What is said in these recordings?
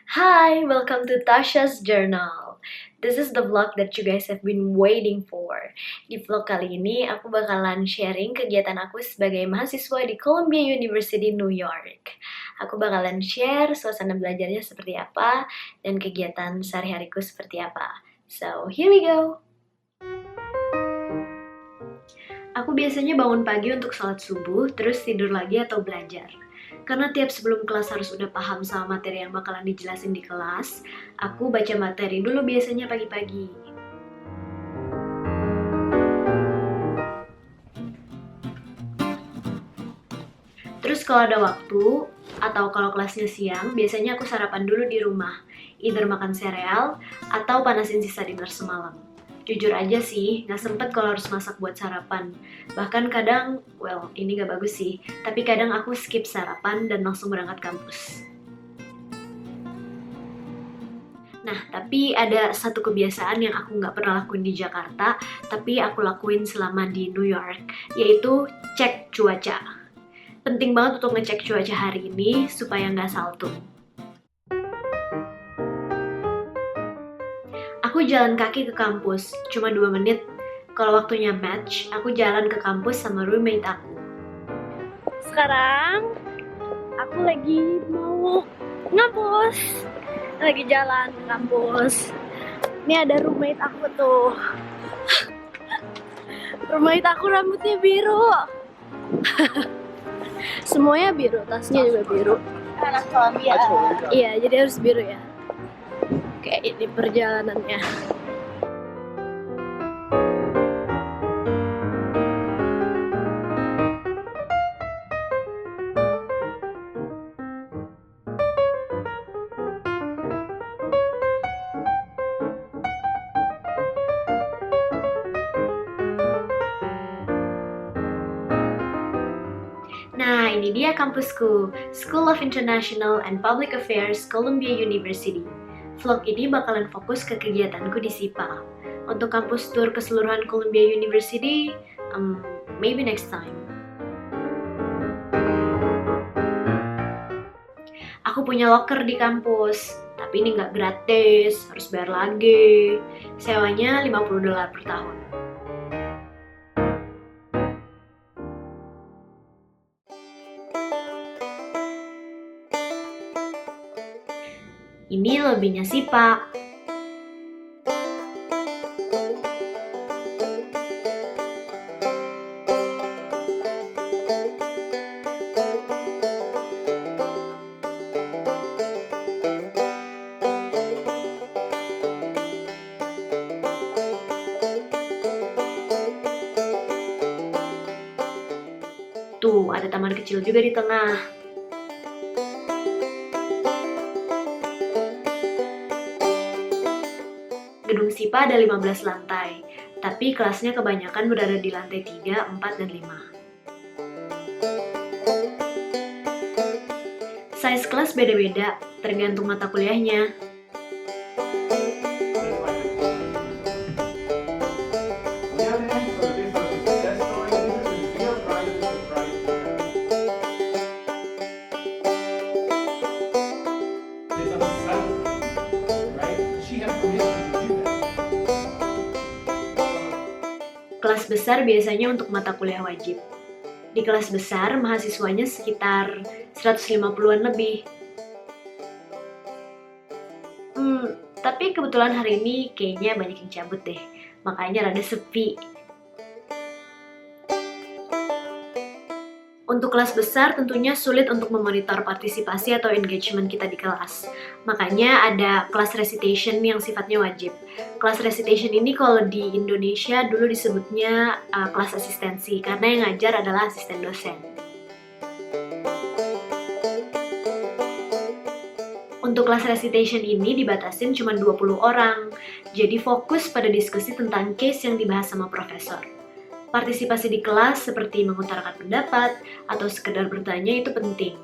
Hi, welcome to Tasha's Journal. This is the vlog that you guys have been waiting for. Di vlog kali ini, aku bakalan sharing kegiatan aku sebagai mahasiswa di Columbia University, New York. Aku bakalan share suasana belajarnya seperti apa, dan kegiatan sehari-hariku seperti apa. So, here we go! Aku biasanya bangun pagi untuk sholat subuh, terus tidur lagi atau belajar. Karena tiap sebelum kelas harus udah paham sama materi yang bakalan dijelasin di kelas, aku baca materi dulu biasanya pagi-pagi. Terus kalau ada waktu, atau kalau kelasnya siang, biasanya aku sarapan dulu di rumah. Either makan sereal, atau panasin sisa dinner semalam. Jujur aja sih, nggak sempet kalau harus masak buat sarapan. Bahkan kadang, ini nggak bagus sih, tapi kadang aku skip sarapan dan langsung berangkat kampus. Nah, tapi ada satu kebiasaan yang aku nggak pernah lakuin di Jakarta, tapi aku lakuin selama di New York, yaitu cek cuaca. Penting banget untuk ngecek cuaca hari ini supaya nggak saltum. Aku jalan kaki ke kampus, cuma 2 menit. Kalau waktunya match, aku jalan ke kampus sama roommate aku. Sekarang aku lagi mau ngampus, lagi jalan ke kampus. Ini ada roommate aku tuh. Roommate aku rambutnya biru. Semuanya biru, tasnya juga biru. Anak Columbia. Iya, jadi harus biru ya. Kayak ini perjalanannya. Nah, ini dia kampusku, School of International and Public Affairs, Columbia University. Vlog ini bakalan fokus ke kegiatanku di SIPA. Untuk kampus tour keseluruhan Columbia University, maybe next time. Aku punya locker di kampus, tapi ini nggak gratis, harus bayar lagi. Sewanya $50 per tahun. Ini lebihnya sih, Pak. Tuh, ada taman kecil juga di tengah. Gedung SIPA ada 15 lantai, tapi kelasnya kebanyakan berada di lantai 3, 4, dan 5. Size kelas beda-beda, tergantung mata kuliahnya. Kelas besar biasanya untuk mata kuliah wajib. Di kelas besar, mahasiswanya sekitar 150-an lebih. Tapi kebetulan hari ini kayaknya banyak yang cabut deh, makanya rada sepi. Untuk kelas besar tentunya sulit untuk memonitor partisipasi atau engagement kita di kelas. Makanya ada kelas recitation yang sifatnya wajib. Kelas recitation ini kalau di Indonesia dulu disebutnya kelas asistensi, karena yang ngajar adalah asisten dosen. Untuk kelas recitation ini dibatasin cuma 20 orang, jadi fokus pada diskusi tentang case yang dibahas sama profesor. Partisipasi di kelas seperti mengutarakan pendapat atau sekedar bertanya itu penting.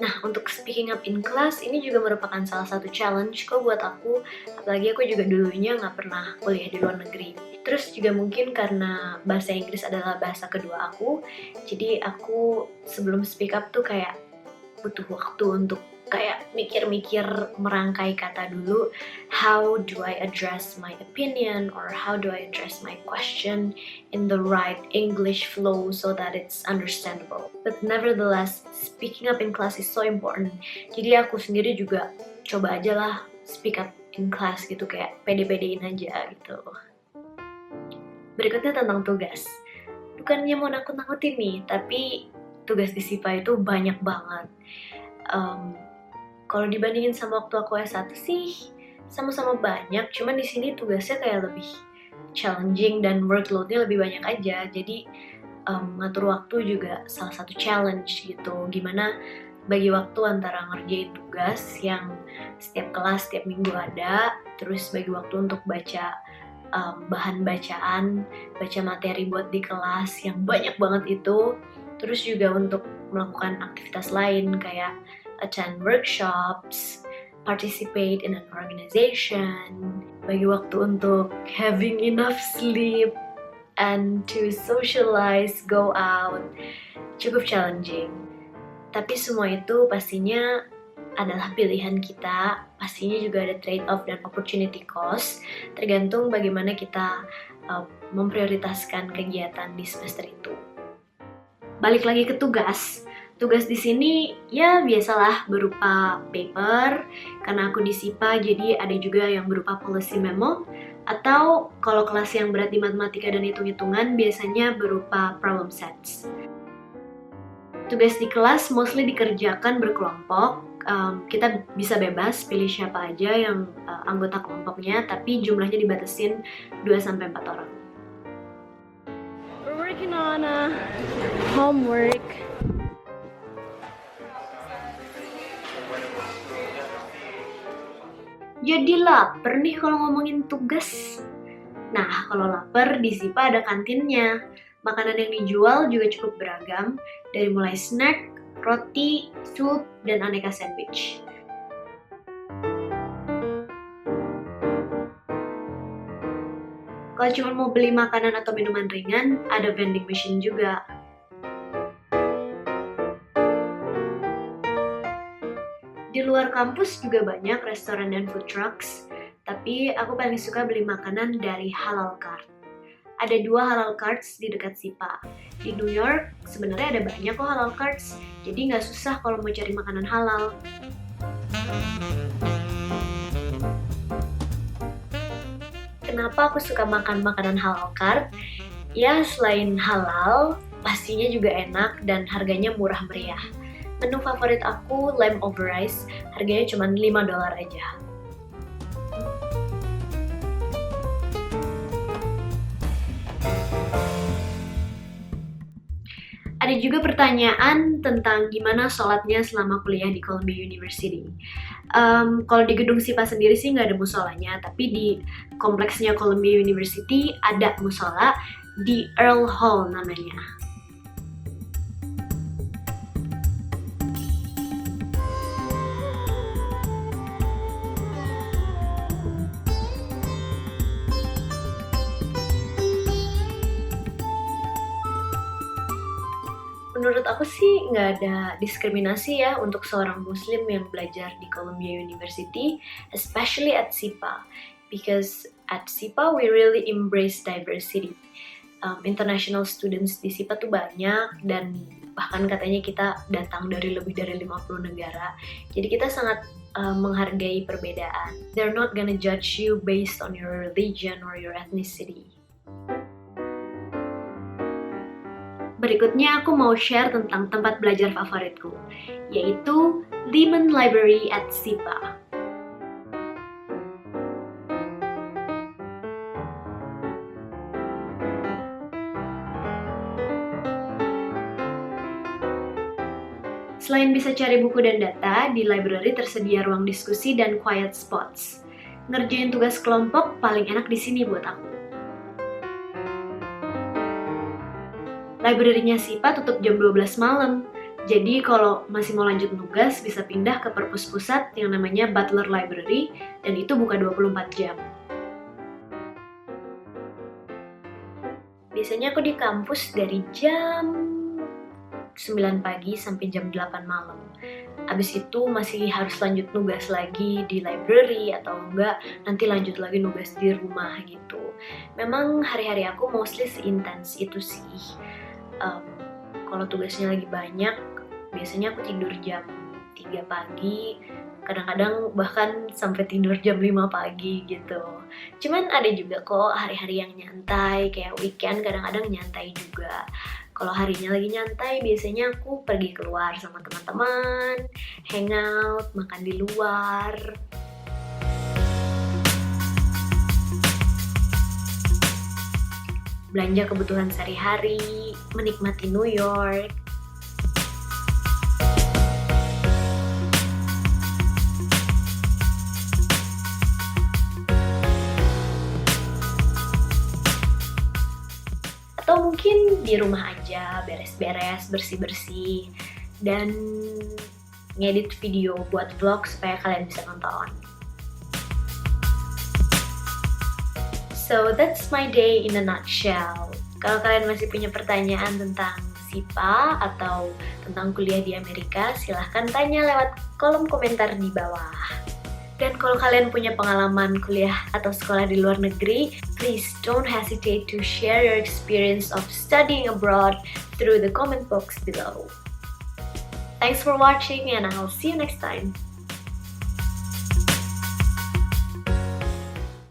Nah, untuk speaking up in class ini juga merupakan salah satu challenge kok buat aku, apalagi aku juga dulunya nggak pernah kuliah di luar negeri. Terus juga mungkin karena bahasa Inggris adalah bahasa kedua aku, jadi aku sebelum speak up tuh kayak butuh waktu untuk kayak mikir-mikir, merangkai kata dulu. How do I address my opinion or how do I address my question in the right English flow so that it's understandable. But nevertheless, speaking up in class is so important. Jadi aku sendiri juga coba aja lah speak up in class gitu, kayak pede-pedein aja gitu. Berikutnya tentang tugas. Bukannya mau nakut-nakutin nih, tapi tugas di SIPA itu banyak banget. Kalau dibandingin sama waktu aku S1 sih sama-sama banyak, cuman di sini tugasnya kayak lebih challenging dan workload-nya lebih banyak aja. Jadi ngatur waktu juga salah satu challenge gitu. Gimana bagi waktu antara ngerjain tugas yang setiap kelas setiap minggu ada, terus bagi waktu untuk baca bahan bacaan, baca materi buat di kelas yang banyak banget itu, terus juga untuk melakukan aktivitas lain kayak attend workshops, participate in an organization, bagi waktu untuk having enough sleep, and to socialize, go out. Cukup challenging. Tapi semua itu pastinya adalah pilihan kita, pastinya juga ada trade-off dan opportunity cost, tergantung bagaimana kita memprioritaskan kegiatan di semester itu. Balik lagi ke tugas. Tugas di sini ya biasalah berupa paper, karena aku di SIPA jadi ada juga yang berupa policy memo, atau kalau kelas yang berat di matematika dan hitung-hitungan biasanya berupa problem sets. Tugas di kelas mostly dikerjakan berkelompok, kita bisa bebas pilih siapa aja yang anggota kelompoknya, tapi jumlahnya dibatasin 2-4 orang. We're working on a homework. Jadi lapar nih kalau ngomongin tugas. Nah, kalau lapar di SIPA ada kantinnya. Makanan yang dijual juga cukup beragam, dari mulai snack, roti, sup, dan aneka sandwich. Kalau cuma mau beli makanan atau minuman ringan, ada vending machine juga. Di luar kampus juga banyak restoran dan food trucks, tapi aku paling suka beli makanan dari Halal Cart. Ada 2 Halal Carts di dekat SIPA. Di New York sebenarnya ada banyak kok Halal Carts, jadi nggak susah kalau mau cari makanan halal. Kenapa aku suka makan makanan Halal Cart? Ya selain halal, pastinya juga enak dan harganya murah meriah. Menu favorit aku lamb over rice, harganya cuma $5 aja. Ada juga pertanyaan tentang gimana sholatnya selama kuliah di Columbia University. Kalau di gedung SIPA sendiri sih nggak ada musolanya, tapi di kompleksnya Columbia University ada musola di Earl Hall namanya. Menurut aku sih nggak ada diskriminasi ya untuk seorang muslim yang belajar di Columbia University, especially at SIPA. Because at SIPA we really embrace diversity. International students di SIPA tuh banyak, dan bahkan katanya kita datang dari lebih dari 50 negara. Jadi kita sangat menghargai perbedaan. They're not gonna judge you based on your religion or your ethnicity. Berikutnya aku mau share tentang tempat belajar favoritku, yaitu Lehman Library at SIPA. Selain bisa cari buku dan data, di library tersedia ruang diskusi dan quiet spots. Ngerjain tugas kelompok paling enak di sini buat aku. Library-nya SIPA tutup jam 12 malam. Jadi kalau masih mau lanjut nugas bisa pindah ke perpus pusat yang namanya Butler Library, dan itu buka 24 jam. Biasanya aku di kampus dari jam 9 pagi sampai jam 8 malam. Abis itu masih harus lanjut nugas lagi di library atau enggak nanti lanjut lagi nugas di rumah gitu. Memang hari-hari aku mostly seintens itu sih. Kalau tugasnya lagi banyak, biasanya aku tidur jam 3 pagi, kadang-kadang bahkan sampai tidur jam 5 pagi gitu. Cuman ada juga kok hari-hari yang nyantai, kayak weekend kadang-kadang nyantai juga. Kalau harinya lagi nyantai, biasanya aku pergi keluar sama teman-teman, hangout, makan di luar. Belanja kebutuhan sehari-hari, menikmati New York. Atau mungkin di rumah aja, beres-beres, bersih-bersih, dan ngedit video buat vlog supaya kalian bisa nonton. So that's my day in a nutshell. Kalau kalian masih punya pertanyaan tentang SIPA atau tentang kuliah di Amerika, silahkan tanya lewat kolom komentar di bawah. Dan kalau kalian punya pengalaman kuliah atau sekolah di luar negeri, please don't hesitate to share your experience of studying abroad through the comment box below. Thanks for watching and I'll see you next time.